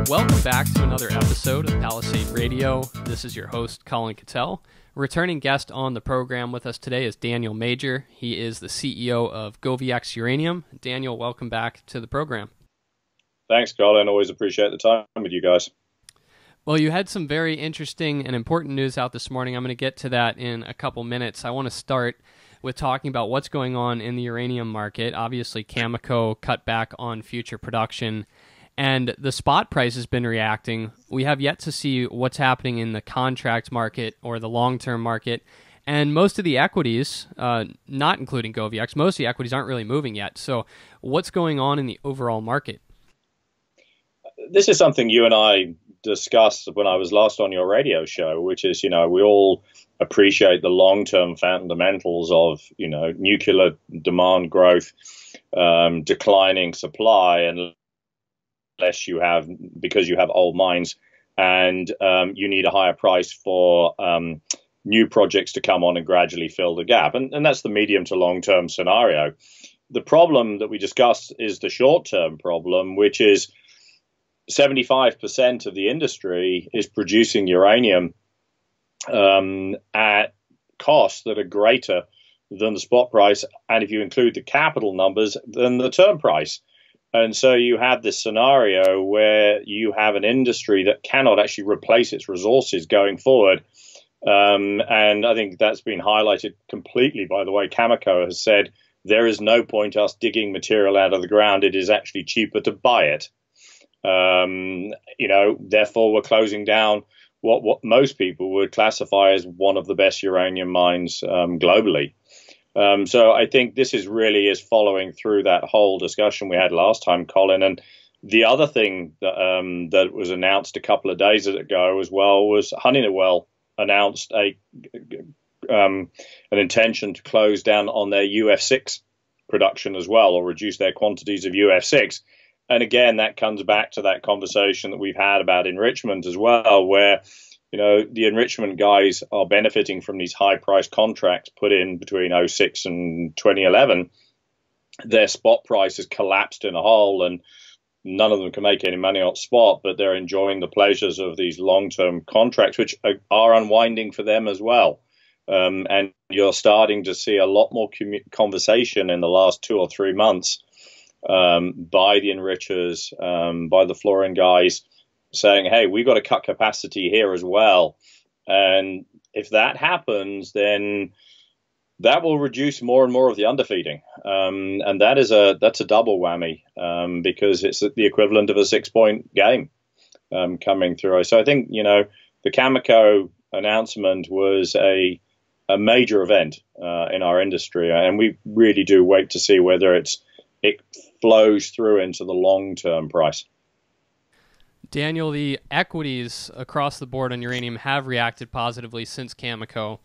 Welcome back to another episode of Palisade Radio. This is your host, Colin Cattell. Returning guest on the program with us today is Daniel Major. He is the CEO of GoviEx Uranium. Daniel, welcome back to the program. Thanks, Colin. Always appreciate the time with you guys. Well, you had some very interesting and important news out this morning. I'm going to get to that in a couple minutes. I want to start with talking about what's going on in the uranium market. Obviously, Cameco cut back on future production, and the spot price has been reacting. We have yet to see what's happening in the contract market or the long-term market. And most of the equities, not including GoviEx, most of the equities aren't really moving yet. So what's going on in the overall market? This is something you and I discussed when I was last on your radio show, which is, we all appreciate the long-term fundamentals of, nuclear demand growth, declining supply, because you have old mines and you need a higher price for new projects to come on and gradually fill the gap. And that's the medium to long-term scenario. The problem that we discussed is the short-term problem, which is 75% of the industry is producing uranium at costs that are greater than the spot price, and if you include the capital numbers, than the term price. And so you have this scenario where you have an industry that cannot actually replace its resources going forward. And I think that's been highlighted completely by the way Cameco has said there is no point us digging material out of the ground. It is actually cheaper to buy it. Therefore, we're closing down what most people would classify as one of the best uranium mines globally. So I think this is following through that whole discussion we had last time, Colin. And the other thing that was announced a couple of days ago as well was Honeywell announced an intention to close down on their UF6 production as well, or reduce their quantities of UF6. And again, that comes back to that conversation that we've had about enrichment as well, where, the enrichment guys are benefiting from these high price contracts put in between 2006 and 2011. Their spot price has collapsed in a hole, and none of them can make any money on spot, but they're enjoying the pleasures of these long-term contracts, which are unwinding for them as well. And you're starting to see a lot more conversation in the last 2 or 3 months by the enrichers, by the fluorine guys, saying, hey, we've got to cut capacity here as well. And if that happens, then that will reduce more and more of the underfeeding. And that's a double whammy because it's the equivalent of a 6-point game coming through. So I think, the Cameco announcement was a major event in our industry. And we really do wait to see whether it flows through into the long-term price. Daniel, the equities across the board on uranium have reacted positively since Cameco.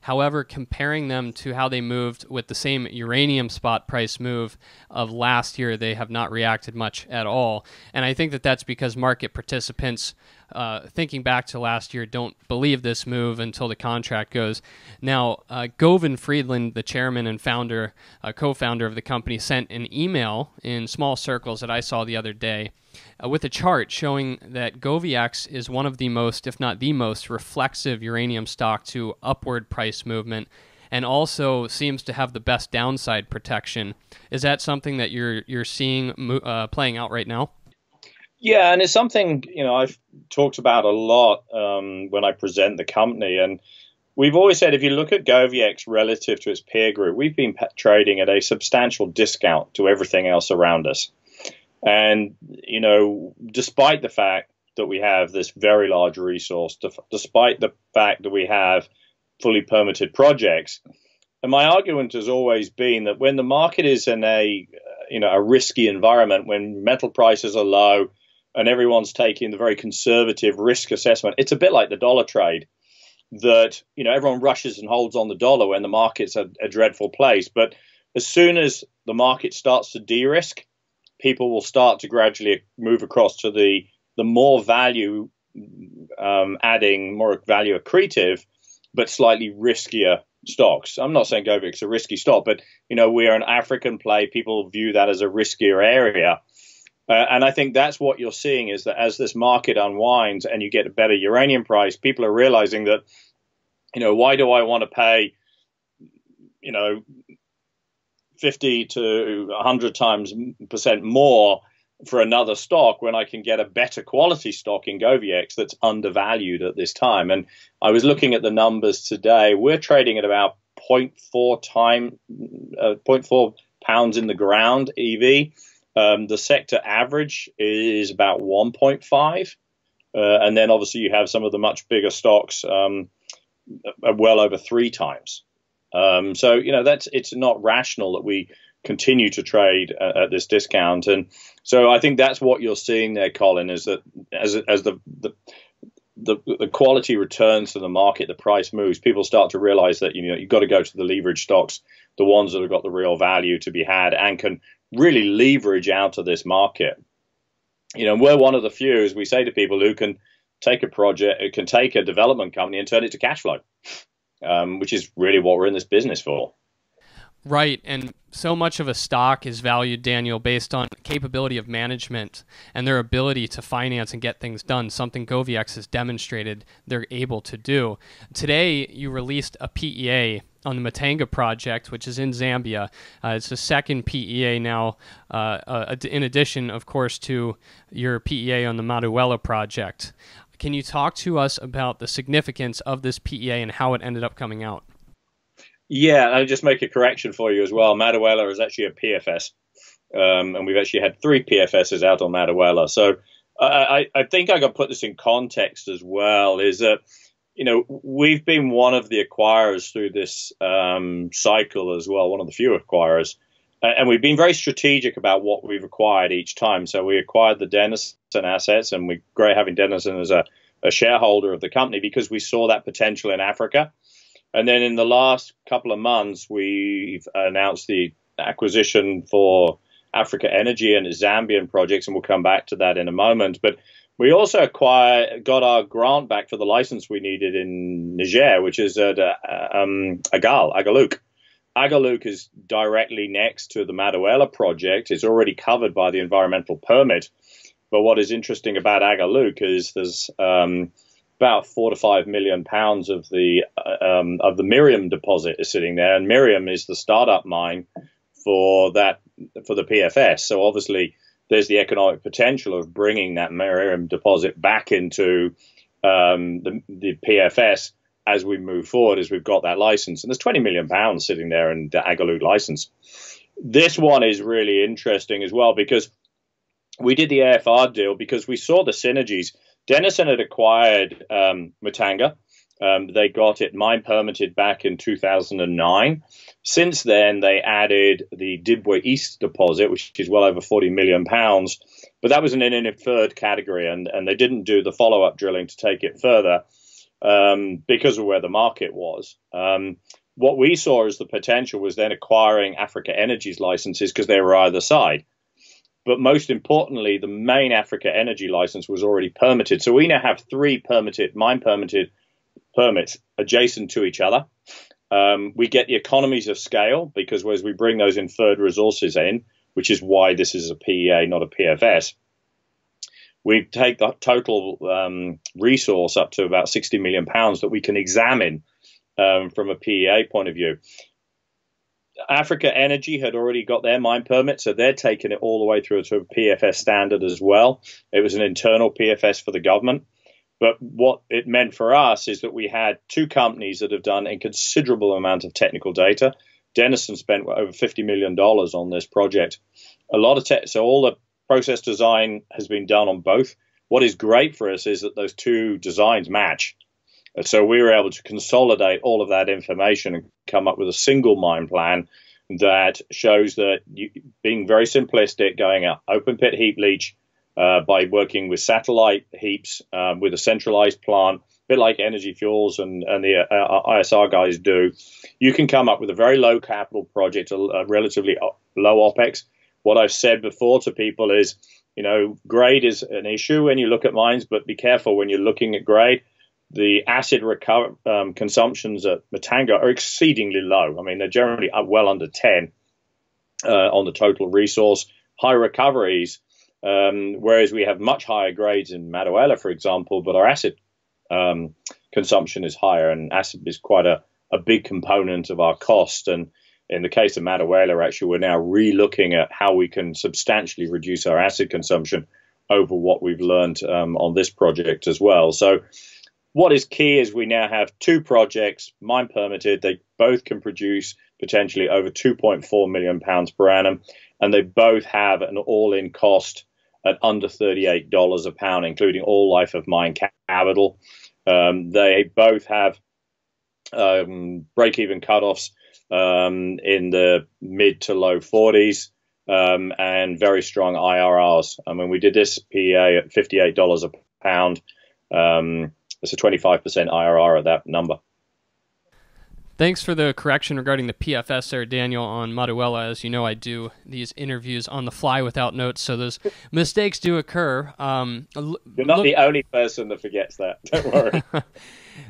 However, comparing them to how they moved with the same uranium spot price move of last year, they have not reacted much at all. And I think that that's because market participants, thinking back to last year, don't believe this move until the contract goes. Now, Govan Friedland, the chairman and founder, co-founder of the company, sent an email in small circles that I saw the other day with a chart showing that GoviEx is one of the most, if not the most, reflexive uranium stock to upward price movement, and also seems to have the best downside protection. Is that something that you're seeing playing out right now? Yeah, and it's something I've talked about a lot when I present the company, and we've always said if you look at GoviEx relative to its peer group, we've been trading at a substantial discount to everything else around us. And, despite the fact that we have this very large resource, despite the fact that we have fully permitted projects, and my argument has always been that when the market is in a risky environment, when metal prices are low and everyone's taking the very conservative risk assessment, it's a bit like the dollar trade that, everyone rushes and holds on the dollar when the market's a dreadful place. But as soon as the market starts to de-risk, people will start to gradually move across to the more value adding, more value accretive, but slightly riskier stocks. I'm not saying Govic's a risky stock, but we are an African play. People view that as a riskier area. And I think that's what you're seeing, is that as this market unwinds and you get a better uranium price, people are realizing that, why do I want to pay, 50 to 100 times percent more for another stock when I can get a better quality stock in GoviX that's undervalued at this time. And I was looking at the numbers today. We're trading at about 0.4 pounds in the ground EV. The sector average is about 1.5. And then obviously you have some of the much bigger stocks well over 3 times. So, it's not rational that we continue to trade at this discount. And so I think that's what you're seeing there, Colin, is that as the quality returns to the market, the price moves, people start to realize that, you've got to go to the leverage stocks, the ones that have got the real value to be had and can really leverage out of this market. We're one of the few, as we say to people, who can take a project, who can take a development company and turn it to cash flow, which is really what we're in this business for. Right, and so much of a stock is valued, Daniel, based on capability of management and their ability to finance and get things done, something GoviX has demonstrated they're able to do. Today, you released a PEA on the Matanga project, which is in Zambia. It's the second PEA now, in addition, of course, to your PEA on the Maduela project. Can you talk to us about the significance of this PEA and how it ended up coming out? Yeah, I'll just make a correction for you as well. Maduela is actually a PFS, and we've actually had 3 PFSs out on Maduela. So I think I got to put this in context as well, is that, we've been one of the acquirers through this cycle as well, one of the few acquirers. And we've been very strategic about what we've acquired each time. So we acquired the Denison assets, and we're great having Denison as a shareholder of the company because we saw that potential in Africa. And then in the last couple of months, we've announced the acquisition for Africa Energy and its Zambian projects, and we'll come back to that in a moment. But we also got our grant back for the license we needed in Niger, which is at Agaluk. Agaluk is directly next to the Maduela project. It's already covered by the environmental permit. But what is interesting about Agaluk is there's about 4 to 5 million pounds of the Miriam deposit is sitting there, and Miriam is the startup mine for the PFS. So obviously, there's the economic potential of bringing that Miriam deposit back into the PFS as we move forward, as we've got that license. And there's 20 million pounds sitting there in the Agaluk license. This one is really interesting as well because we did the AFR deal because we saw the synergies. Denison had acquired Matanga. They got it mine permitted back in 2009. Since then, they added the Dibwe East deposit, which is well over 40 million pounds. But that was in an inferred category, and they didn't do the follow-up drilling to take it further because of where the market was. What we saw as the potential was then acquiring Africa Energy's licenses because they were either side. But most importantly, the main Africa Energy license was already permitted. So we now have 3 mine permitted permits adjacent to each other. We get the economies of scale because as we bring those inferred resources in, which is why this is a PEA, not a PFS, we take the total resource up to about 60 million pounds that we can examine from a PEA point of view. Africa Energy had already got their mine permit, so they're taking it all the way through to a PFS standard as well. It was an internal PFS for the government. But what it meant for us is that we had 2 companies that have done a considerable amount of technical data. Denison spent over $50 million on this project. So all the process design has been done on both. What is great for us is that those 2 designs match. So we were able to consolidate all of that information and come up with a single mine plan that shows that being very simplistic, going up open pit heap leach by working with satellite heaps with a centralized plant, a bit like Energy Fuels and the ISR guys do, you can come up with a very low capital project, a relatively low OPEX. What I've said before to people is, grade is an issue when you look at mines, but be careful when you're looking at grade. the acid consumptions at Matanga are exceedingly low. I mean, they're generally well under 10 on the total resource. High recoveries, whereas we have much higher grades in Madahuela, for example, but our acid consumption is higher, and acid is quite a big component of our cost. And in the case of Madahuela, actually, we're now re-looking at how we can substantially reduce our acid consumption over what we've learned on this project as well. So what is key is we now have 2 projects, mine permitted. They both can produce potentially over 2.4 million pounds per annum, and they both have an all-in cost at under $38 a pound, including all life of mine capital. They both have break-even cutoffs in the mid to low 40s and very strong IRRs. I mean, we did this PEA at $58 a pound. It's a 25% IRR at that number. Thanks for the correction regarding the PFS there, Daniel, on Madahuela. As you know, I do these interviews on the fly without notes, so those mistakes do occur. You're not the only person that forgets that. Don't worry.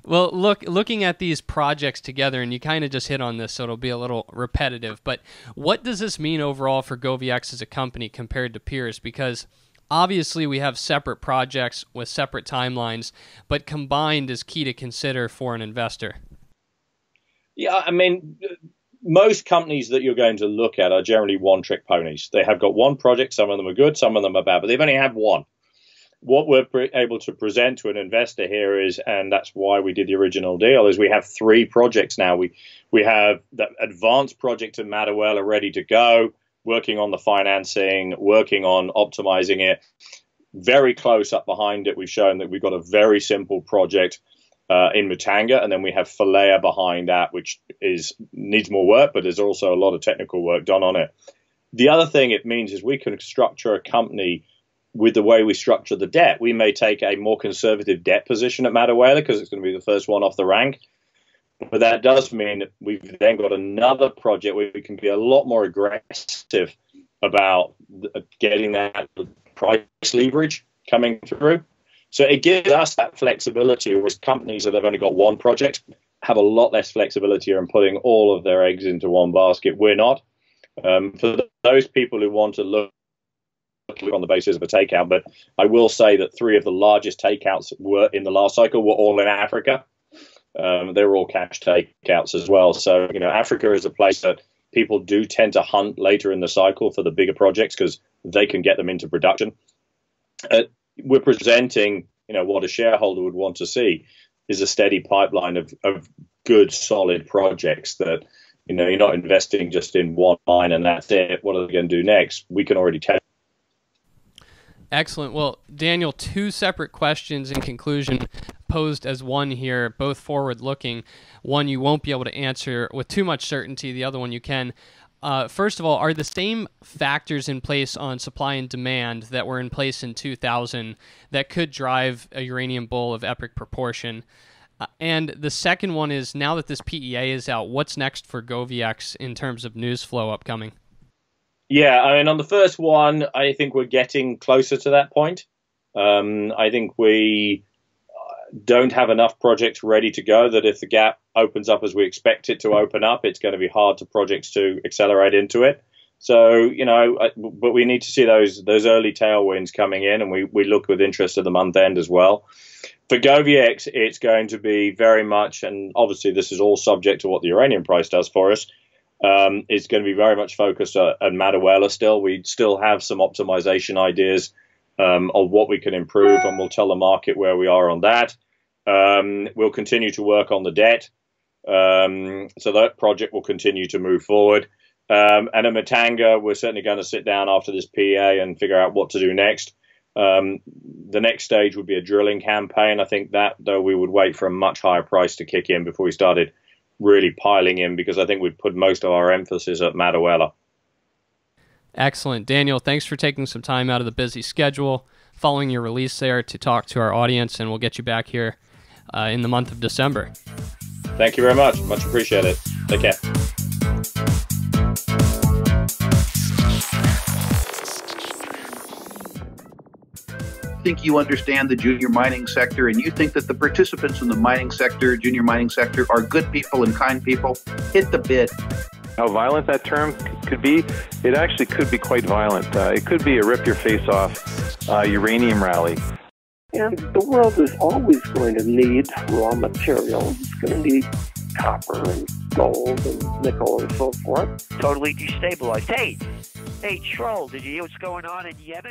Well, looking at these projects together, and you kind of just hit on this, so it'll be a little repetitive, but what does this mean overall for GoviX as a company compared to peers? Because obviously we have separate projects with separate timelines, but combined is key to consider for an investor. Yeah, I mean, most companies that you're going to look at are generally one-trick ponies. They have got one project. Some of them are good, some of them are bad, but they've only had one. What we're able to present to an investor here is, and that's why we did the original deal, is we have 3 projects now. We have the advanced project in Madahuela ready to go, working on the financing, working on optimizing it. Very close up behind it, we've shown that we've got a very simple project in Matanga, and then we have Falea behind that, which needs more work, but there's also a lot of technical work done on it. The other thing it means is we can structure a company with the way we structure the debt. We may take a more conservative debt position at Madahuela because it's going to be the first one off the rank. But that does mean that we've then got another project where we can be a lot more aggressive about getting that price leverage coming through. So it gives us that flexibility, whereas companies that have only got one project have a lot less flexibility in putting all of their eggs into one basket. We're not. For those people who want to look on the basis of a takeout, but I will say that 3 of the largest takeouts were in the last cycle were all in Africa. They were all cash takeouts as well. So, Africa is a place that people do tend to hunt later in the cycle for the bigger projects because they can get them into production. We're presenting, what a shareholder would want to see is a steady pipeline of good, solid projects that, you're not investing just in one mine and that's it. What are they going to do next? We can already tell. Excellent. Well, Daniel, 2 separate questions in conclusion posed as one here, both forward-looking. One you won't be able to answer with too much certainty. The other one you can. First of all, are the same factors in place on supply and demand that were in place in 2000 that could drive a uranium bull of epic proportion? And the second one is, now that this PEA is out, what's next for GoviX in terms of news flow upcoming? Yeah, I mean, on the first one, I think we're getting closer to that point. I think we don't have enough projects ready to go that if the gap opens up as we expect it to open up, it's going to be hard for projects to accelerate into it. So, but we need to see those early tailwinds coming in, and we look with interest at the month end as well. For GoviX, it's going to be very much, and obviously this is all subject to what the uranium price does for us, it's going to be very much focused on Madahuela still. We still have some optimization ideas of what we can improve, and we'll tell the market where we are on that. We'll continue to work on the debt. So that project will continue to move forward. And at Matanga, we're certainly going to sit down after this PEA and figure out what to do next. The next stage would be a drilling campaign. I think that, though, we would wait for a much higher price to kick in before we started really piling in, because I think we'd put most of our emphasis at Madahuela. Excellent. Daniel, thanks for taking some time out of the busy schedule following your release there to talk to our audience, and we'll get you back here in the month of December. Thank you very much. Much appreciated. Take care. think you understand the junior mining sector and you think that the participants in the mining sector, junior mining sector, are good people and kind people, hit the bid. How violent that term could be, it actually could be quite violent. It could be a rip-your-face-off uranium rally. And the world is always going to need raw materials. It's going to need copper and gold and nickel and so forth. Totally destabilized. Hey, Troll, did you hear what's going on in Yemen?